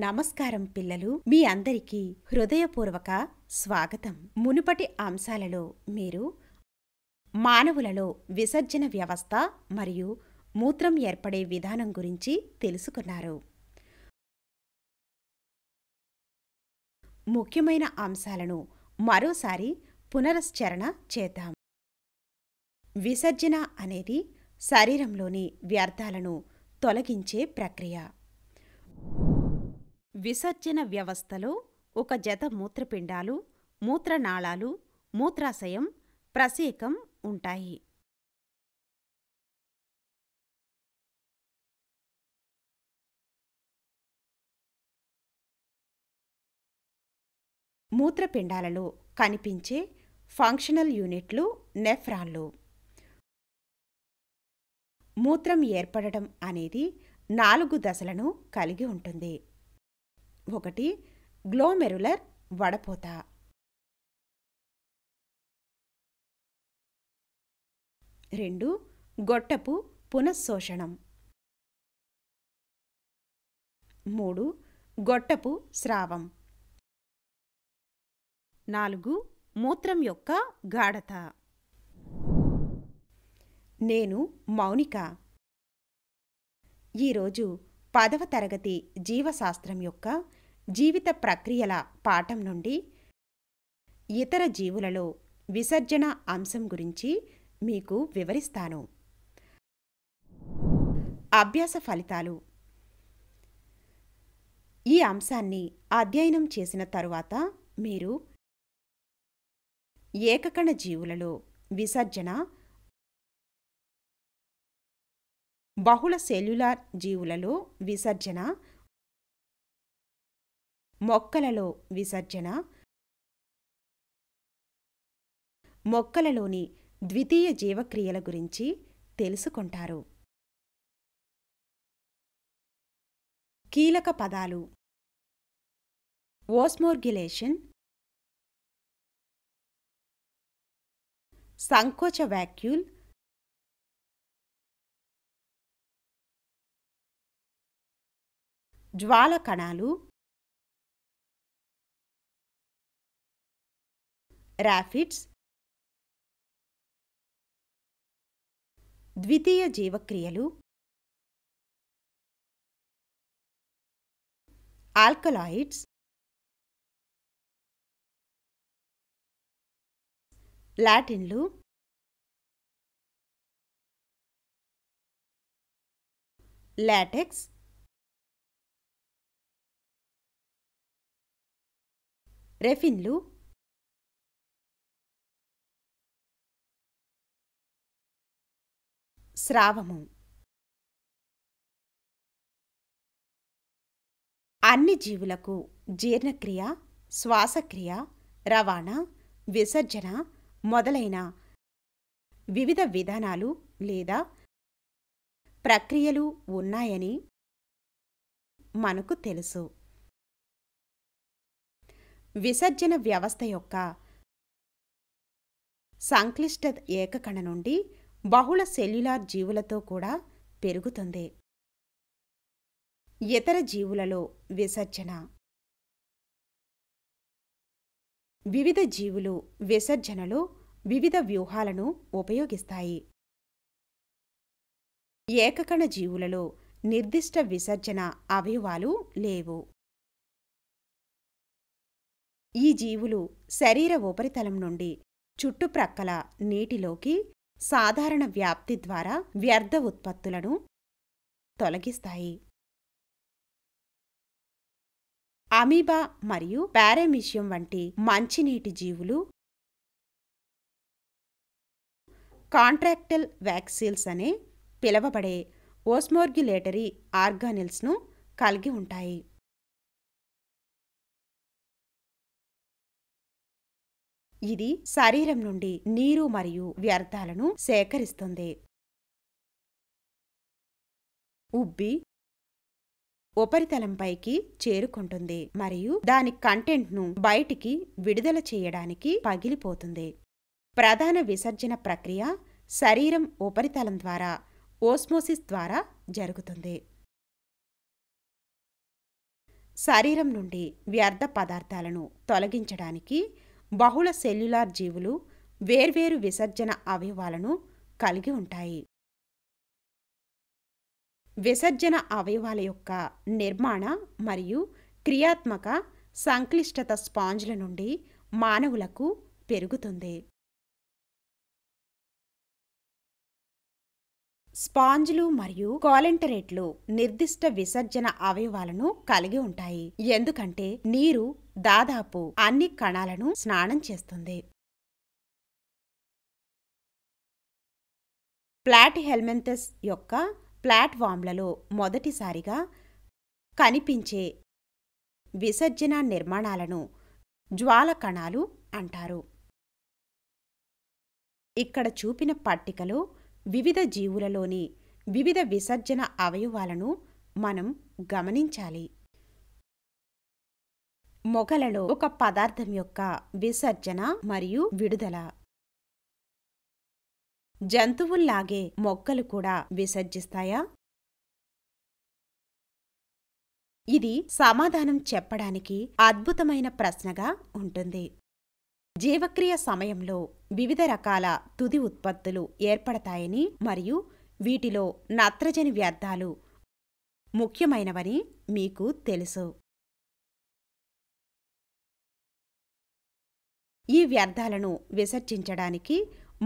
నమస్కారం పిల్లలు, మీ అందరికీ హృదయపూర్వక స్వాగతం. మునుపటి అంశాలలో మీరు మానవులలో విసర్జన వ్యవస్థ మరియు మూత్రం ఏర్పడే విధానం గురించి తెలుసుకున్నారు. ముఖ్యమైన అంశాలను మరోసారి పునశ్చరణ చేద్దాం. విసర్జన అనేది శరీరంలోని వ్యర్థాలను తొలగించే ప్రక్రియ. విసర్జన వ్యవస్థలో ఒక జత మూత్రపిండాలు, మూత్రనాళాలు, మూత్రాశయం, ప్రసేకం ఉంటాయి. మూత్రపిండాలలో కనిపించే ఫంక్షనల్ యూనిట్లు నెఫ్రాన్లు. మూత్రం ఏర్పడటం అనేది 4 దశలను కలిగి ఉంటుంది. 1. గ్లోమెరులర్ వడపోత. 2. గొట్టపు పునఃశోషణం. 3. గొట్టపు స్రావం. 4. మూత్రం యొక్క గాఢత. నేను మౌనిక. ఈరోజు 10వ తరగతి జీవశాస్త్రం యొక్క జీవిత ప్రక్రియల పాఠం నుండి ఇతర జీవులలో విసర్జన అంశం గురించి మీకు వివరిస్తాను. అభ్యాస ఫలితాలు. ఈ అంశాన్ని అధ్యయనం చేసిన తరువాత మీరు ఏకకణ జీవులలో విసర్జన, బహుళ సెల్యులార్ జీవులలో విసర్జన, మొక్కలలో విసర్జన, మొక్కలలోని ద్వితీయ జీవక్రియల గురించి తెలుసుకుంటారు. కీలక పదాలు: ఓస్మోర్గ్యులేషన్, సంకోచ వాక్యూల్, జ్వాల కణాలు, రాఫిడ్స్, ద్వితీయ జీవక్రియలు, ఆల్కలాయిడ్స్, లాటిన్లు, లాటెక్స్, రెఫిన్లు, స్రావము. అన్ని జీవులకు జీర్ణక్రియ, శ్వాసక్రియ, రవాణా, విసర్జన మొదలైన వివిధ విధానాలు లేదా ప్రక్రియలు ఉన్నాయని మనకు తెలుసు. విసర్జన వ్యవస్థ యొక్క సంక్లిష్ట ఏకకణ నుండి బహుళ సెల్యులార్ జీవులతో కూడా పెరుగుతుంది. ఇతర జీవులలో విసర్జన. వివిధ జీవులు విసర్జనలో వివిధ వ్యూహాలను ఉపయోగిస్తాయి. ఏకకణ జీవులలో నిర్దిష్ట విసర్జన అవయవాలు లేవు. ఈ జీవులు శరీర ఉపరితలం నుండి చుట్టుప్రక్కల నీటిలోకి సాధారణ వ్యాప్తి ద్వారా వ్యర్థ ఉత్పత్తులను తొలగిస్తాయి. అమీబా మరియు పారామీషియం వంటి మంచినీటి జీవులు కాంట్రాక్టైల్ వాక్సీల్స్ అనే పిలవబడే ఓస్మోర్గ్యులేటరీ ఆర్గానిల్స్ను కలిగి ఉంటాయి. ఇది శరీరం నుండి నీరు మరియు వ్యర్థాలను సేకరిస్తుంది. ఉబ్బి ఉపరితలంపైకి చేరుకుంటుంది మరియు దాని కంటెంట్ను బయటికి విడుదల చేయడానికి పగిలిపోతుంది. ప్రధాన విసర్జన ప్రక్రియ శరీరం ఉపరితలం ద్వారా ఓస్మోసిస్ ద్వారా జరుగుతుంది. శరీరం నుండి వ్యర్థ పదార్థాలను తొలగించడానికి బహుళ సెల్యులార్ జీవులు వేర్వేరు విసర్జన అవయవాలను కలిగి ఉంటాయి. విసర్జన అవయవాల యొక్క నిర్మాణ మరియు క్రియాత్మక సంక్లిష్టత స్పాంజ్ల నుండి మానవులకు పెరుగుతుంది. స్పాంజ్లు మరియు కోలెంటరేట్లు నిర్దిష్ట విసర్జన అవయవాలను కలిగి ఉంటాయి, ఎందుకంటే నీరు దాదాపు అన్ని కణాలను స్నానం చేస్తుంది. ప్లాటిహెల్మింథస్ యొక్క ప్లాట్ఫామ్లలో మొదటిసారిగా కనిపించే విసర్జన నిర్మాణాలను జ్వాల కణాలు అంటారు. ఇక్కడ చూపిన పట్టికలో వివిధ జీవులలోని వివిధ విసర్జన అవయవాలను మనం గమనించాలి. మొక్కలలో ఒక పదార్థం యొక్క విసర్జన మరియు విడుదల. జంతువుల్లాగే మొక్కలు కూడా విసర్జిస్తాయా? ఇది సమాధానం చెప్పడానికి అద్భుతమైన ప్రశ్నగా ఉంటుంది. జీవక్రియ సమయంలో వివిధ రకాల తుది ఉత్పత్తులు ఏర్పడతాయని మరియు వీటిలో నత్రజని వ్యర్థాలు ముఖ్యమైనవని మీకు తెలుసు. ఈ వ్యర్థాలను విసర్జించడానికి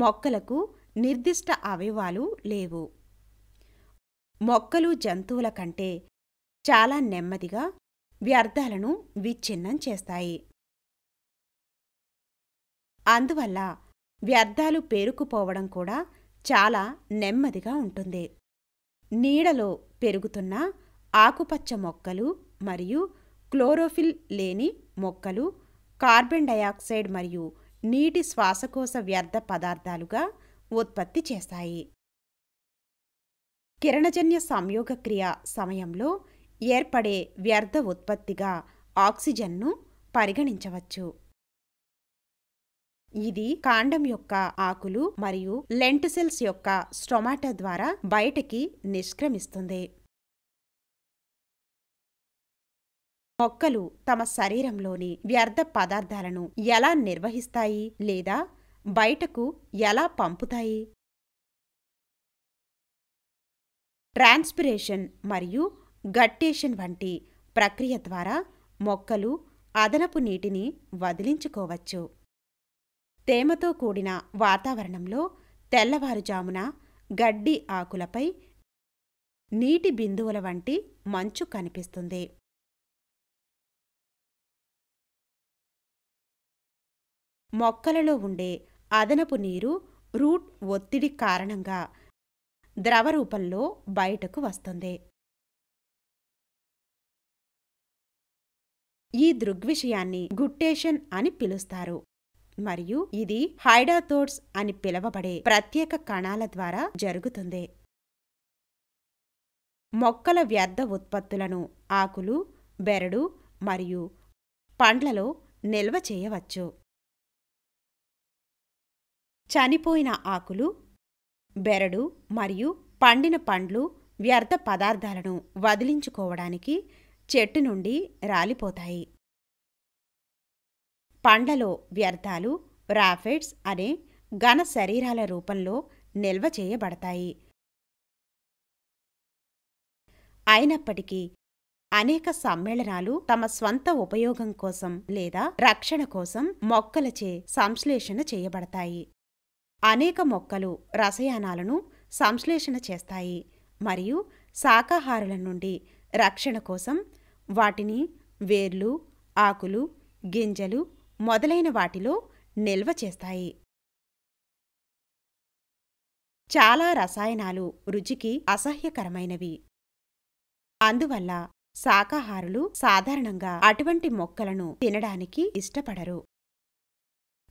మొక్కలకు నిర్దిష్ట అవయవాలు లేవు. మొక్కలు జంతువుల కంటే చాలా నెమ్మదిగా వ్యర్థాలను విచ్ఛిన్నం చేస్తాయి. అందువల్ల వ్యర్థాలు పేరుకుపోవడం కూడా చాలా నెమ్మదిగా ఉంటుంది. నీడలో పెరుగుతున్న ఆకుపచ్చ మొక్కలు మరియు క్లోరోఫిల్ లేని మొక్కలు కార్బన్ డయాక్సైడ్ మరియు నీటి శ్వాసకోశ వ్యర్థ పదార్థాలుగా ఉత్పత్తి చేస్తాయి. కిరణజన్య సంయోగక్రియ సమయంలో ఏర్పడే వ్యర్థ ఉత్పత్తిగా ఆక్సిజన్ను పరిగణించవచ్చు. ఇది కాండం యొక్క ఆకులు మరియు లెంటిసిల్స్ యొక్క స్టొమాటా ద్వారా బయటికి నిష్క్రమిస్తుంది. మొక్కలు తమ శరీరంలోని వ్యర్థ పదార్థాలను ఎలా నిర్వహిస్తాయి లేదా బయటకు ఎలా పంపుతాయి? ట్రాన్స్పిరేషన్ మరియు గట్టేషన్ వంటి ప్రక్రియ ద్వారా మొక్కలు అదనపు నీటిని వదిలించుకోవచ్చు. తేమతో కూడిన వాతావరణంలో తెల్లవారుజామున గడ్డి ఆకులపై నీటి బిందువుల వంటి మంచు కనిపిస్తుంది. మొక్కలలో ఉండే అదనపు నీరు రూట్ ఒత్తిడి కారణంగా ద్రవరూపంలో బయటకు వస్తుంది. ఈ దృగ్విషయాన్ని గుట్టేషన్ అని పిలుస్తారు మరియు ఇది హైడాథోడ్స్ అని పిలువబడే ప్రత్యేక కణాల ద్వారా జరుగుతుంది. మొక్కల వ్యర్థ ఉత్పత్తులను ఆకులు, బెరడు మరియు పండ్లలో నిల్వ చేయవచ్చు. చనిపోయిన ఆకులు, బెరడు మరియు పండిన పండ్లు వ్యర్థ పదార్థాలను వదిలించుకోవడానికి చెట్టు నుండి రాలిపోతాయి. పండ్లలో వ్యర్థాలు రాఫిడ్స్ అనే ఘన శరీరాల రూపంలో నిల్వ చేయబడతాయి. అయినప్పటికీ అనేక సమ్మేళనాలు తమ స్వంత ఉపయోగం కోసం లేదా రక్షణ కోసం మొక్కలచే సంశ్లేషణ చేయబడతాయి. అనేక మొక్కలు రసాయనాలను సంశ్లేషణ చేస్తాయి మరియు శాకాహారుల నుండి రక్షణ కోసం వాటిని వేర్లు, ఆకులు, గింజలు మొదలైన వాటిలో నిల్వ చేస్తాయి. చాలా రసాయనాలు రుచికి అసహ్యకరమైనవి. అందువల్ల శాకాహారులు సాధారణంగా అటువంటి మొక్కలను తినడానికి ఇష్టపడరు.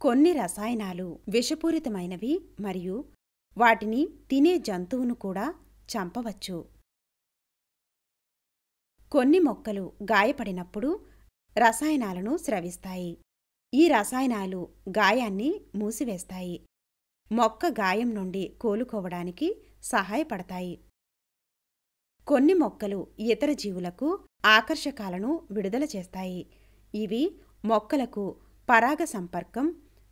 కొన్ని రసాయనాలు విషపూరితమైనవి మరియు వాటిని తినే జంతువును కూడా చంపవచ్చు. కొన్ని మొక్కలు గాయపడినప్పుడు రసాయనాలను స్రవిస్తాయి. ఈ రసాయనాలు గాయాన్ని మూసివేస్తాయి, మొక్క గాయం నుండి కోలుకోవడానికి సహాయపడతాయి. కొన్ని మొక్కలు ఇతర జీవులకు ఆకర్షకాలను విడుదల చేస్తాయి. ఇవి మొక్కలకు పరాగ సంపర్కం,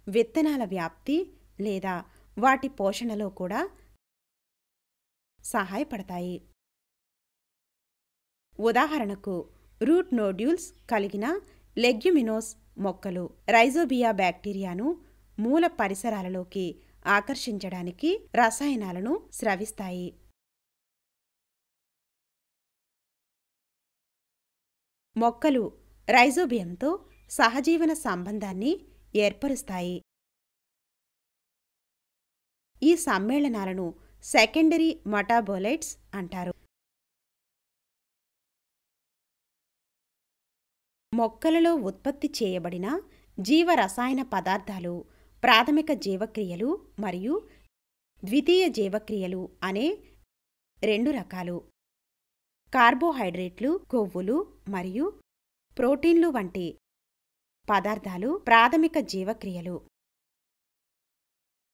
విత్తనాల వ్యాప్తి లేదా వాటి పోషణలో కూడా సహాయపడతాయి. ఉదాహరణకు రూట్ నోడ్యూల్స్ కలిగిన లెగ్యుమినోస్ మొక్కలు రైజోబియా బ్యాక్టీరియాను మూల పరిసరాలలోకి ఆకర్షించడానికి రసాయనాలను స్రవిస్తాయి. మొక్కలు రైజోబియంతో సహజీవన సంబంధాన్ని ఏర్పరుస్తాయి. ఈ సమ్మేళనాలను సెకండరీ మెటాబోలైట్స్ అంటారు. మొక్కలలో ఉత్పత్తి చేయబడిన జీవరసాయన పదార్థాలు ప్రాథమిక జీవక్రియలు మరియు ద్వితీయ జీవక్రియలు అనే రెండు రకాలు. కార్బోహైడ్రేట్లు, కొవ్వులు మరియు ప్రోటీన్లు వంటి పదార్థాలు ప్రాథమిక జీవక్రియలు.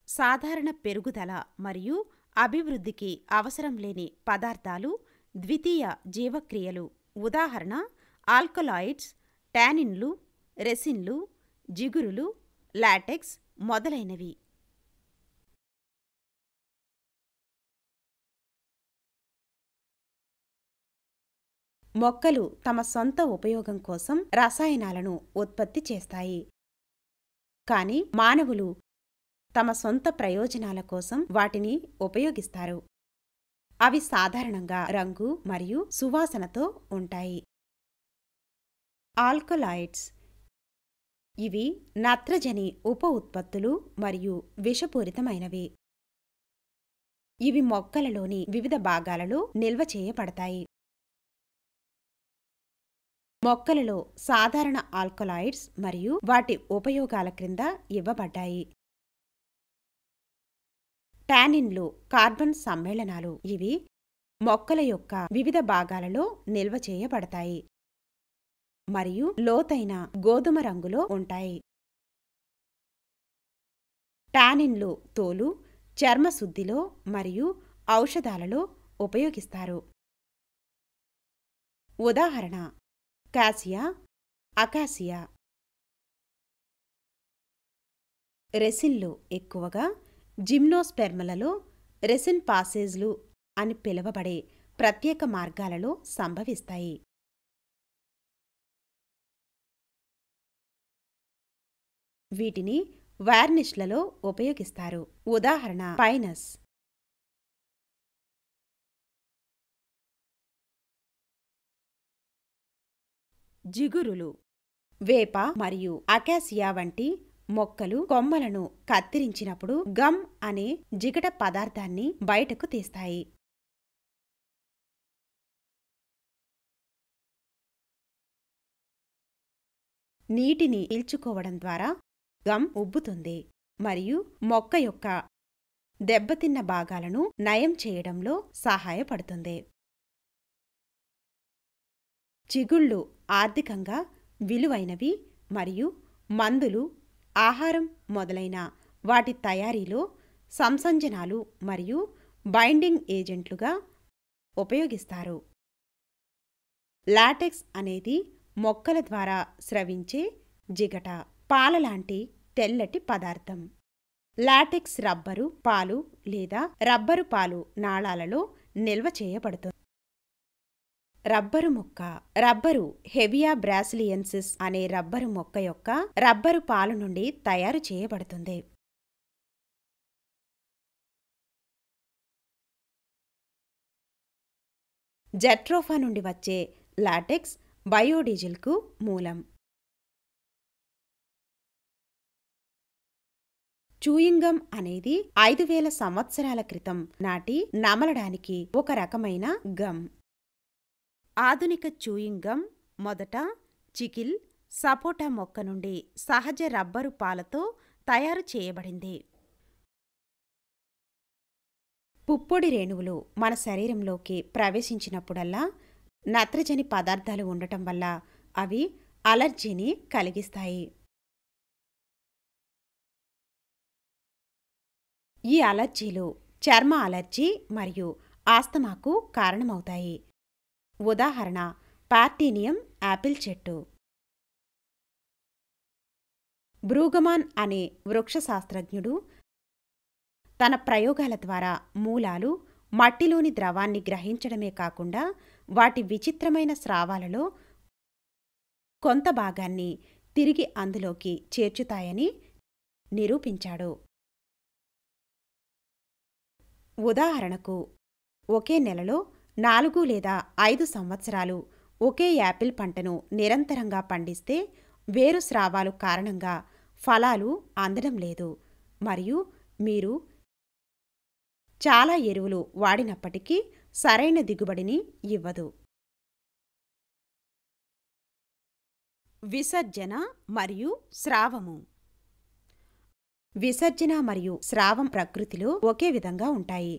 సాధారణ పెరుగుదల మరియు అభివృద్ధికి అవసరం లేని పదార్థాలు ద్వితీయ జీవక్రియలు. ఉదాహరణ ఆల్కలాయిడ్స్, టానిన్లు, రెసిన్లు, జిగురులు, లాటెక్స్ మొదలైనవి. మొక్కలు తమ సొంత ఉపయోగం కోసం రసాయనాలను ఉత్పత్తి చేస్తాయి. కానీ మానవులు తమ సొంత ప్రయోజనాల కోసం వాటిని ఉపయోగిస్తారు. అవి సాధారణంగా రంగు మరియు సువాసనతో ఉంటాయి. ఆల్కలాయిడ్స్ ఇవి నత్రజని ఉప ఉత్పత్తులు మరియు విషపూరితమైనవి. ఇవి మొక్కలలోని వివిధ భాగాలలో నిల్వ చేయబడతాయి. మొక్కలలో సాధారణ ఆల్కలాయిడ్స్ మరియు వాటి ఉపయోగాల క్రింద ఇవ్వబడ్డాయి. టానిన్లు కార్బన్ సమ్మేళనాలు. ఇవి మొక్కల యొక్క వివిధ భాగాలలో నిల్వ చేయబడతాయి మరియు లోతైన గోధుమ రంగులో ఉంటాయి. టానిన్లు తోలు, చర్మ శుద్ధిలో మరియు ఔషధాలలో ఉపయోగిస్తారు. ఉదాహరణ కాసియా, అకాసియా. రెసిన్లు ఎక్కువగా జిమ్నోస్పెర్మ్లలో రెసిన్ పాసేజ్లు అని పిలువబడే ప్రత్యేక మార్గాలలో సంభవిస్తాయి. వీటిని వార్నిష్లలో ఉపయోగిస్తారు. ఉదాహరణ పైనస్. జిగురులు వేప మరియు అకాసియా వంటి మొక్కలు కొమ్మలను కత్తిరించినప్పుడు గమ్ అనే జిగట పదార్థాన్ని బయటకు తీస్తాయి. నీటిని పీల్చుకోవడం ద్వారా గమ్ ఉబ్బుతుంది మరియు మొక్క యొక్క దెబ్బతిన్న భాగాలను నయం చేయడంలో సహాయపడుతుంది. చిగుళ్ళు ఆర్థికంగా విలువైనవి మరియు మందులు, ఆహారం మొదలైన వాటి తయారీలో సంసంజనాలు మరియు బైండింగ్ ఏజెంట్లుగా ఉపయోగిస్తారు. లాటెక్స్ అనేది మొక్కల ద్వారా స్రవించే జిగట, పాలలాంటి తెల్లటి పదార్థం. లాటెక్స్ రబ్బరు పాలు లేదా రబ్బరు పాలు నాళాలలో నిల్వ చేయబడుతుంది. రబ్బరు మొక్క రబ్బరు హెవియా బ్రాసిలియన్సిస్ అనే రబ్బరు మొక్క యొక్క రబ్బరు పాలు నుండి తయారు చేయబడుతుంది. జట్రోఫా నుండి వచ్చే లాటెక్స్ బయోడీజిల్కు మూలం. చూయింగం అనేది 5000 సంవత్సరాల క్రితం నాటి నమలడానికి ఒక రకమైన గమ్. ఆధునిక చూయింగం మొదట చికిల్, సపోటా మొక్క నుండి సహజ రబ్బరు పాలతో తయారు చేయబడింది. పుప్పొడి రేణువులు మన శరీరంలోకి ప్రవేశించినప్పుడల్లా నత్రజని పదార్థాలు ఉండటం వల్ల అవి అలర్జీని కలిగిస్తాయి. ఈ అలర్జీలు చర్మ అలర్జీ మరియు ఆస్తమాకు కారణమవుతాయి. ఉదాహరణ పార్టీనియం యాపిల్ చెట్టు. బ్రూగమాన్ అనే వృక్షశాస్త్రజ్ఞుడు తన ప్రయోగాల ద్వారా మూలాలు మట్టిలోని ద్రవాన్ని గ్రహించడమే కాకుండా వాటి విచిత్రమైన స్రావాలలో కొంత భాగాన్ని తిరిగి అందులోకి చేర్చుతాయని నిరూపించాడు. ఉదాహరణకు ఒకే నెలలో 4 లేదా 5 సంవత్సరాలు ఒకే యాపిల్ పంటను నిరంతరంగా పండిస్తే వేరు స్రావాలు కారణంగా ఫలాలు అందడం లేదు మరియు మీరు చాలా ఎరువులు వాడినప్పటికీ సరైన దిగుబడిని ఇవ్వదు. విసర్జన మరియు స్రావము. విసర్జన మరియు స్రావం ప్రకృతిలో ఒకే విధంగా ఉంటాయి.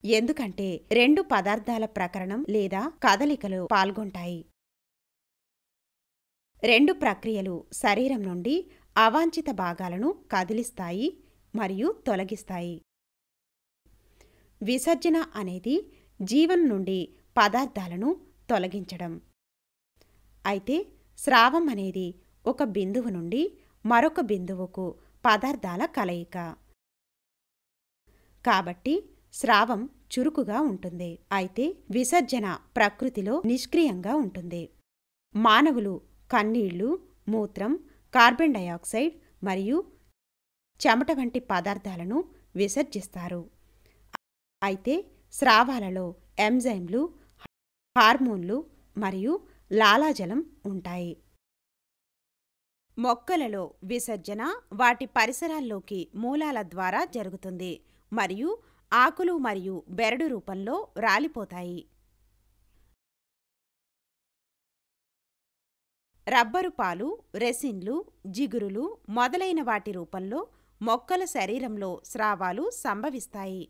ఎందుకంటే రెండు పదార్థాల ప్రకరణం లేదా కదలికలు పాల్గొంటాయి. రెండు ప్రక్రియలు శరీరం నుండి అవాంఛిత భాగాలను కదిలిస్తాయి మరియు తొలగిస్తాయి. విసర్జన అనేది జీవం నుండి పదార్థాలను తొలగించడం. అయితే స్రావం అనేది ఒక బిందువు నుండి మరొక బిందువుకు పదార్థాల కలయిక. కాబట్టి స్రావం చురుకుగా ఉంటుంది. అయితే విసర్జన ప్రకృతిలో నిష్క్రియంగా ఉంటుంది. మానవులు కన్నీళ్లు, మూత్రం, కార్బన్ డయాక్సైడ్ మరియు చెమట వంటి పదార్థాలను విసర్జిస్తారు. అయితే స్రావాలలో ఎంజైమ్లు, హార్మోన్లు మరియు లాలాజలం ఉంటాయి. మొక్కలలో విసర్జన వాటి పరిసరాల్లోకి మూలాల ద్వారా జరుగుతుంది మరియు ఆకులు మరియు బెరడు రూపంలో రాలిపోతాయి. రబ్బరు పాలు, రెసిన్లు, జిగురులు మొదలైన వాటి రూపంలో మొక్కల శరీరంలో స్రావాలు సంభవిస్తాయి.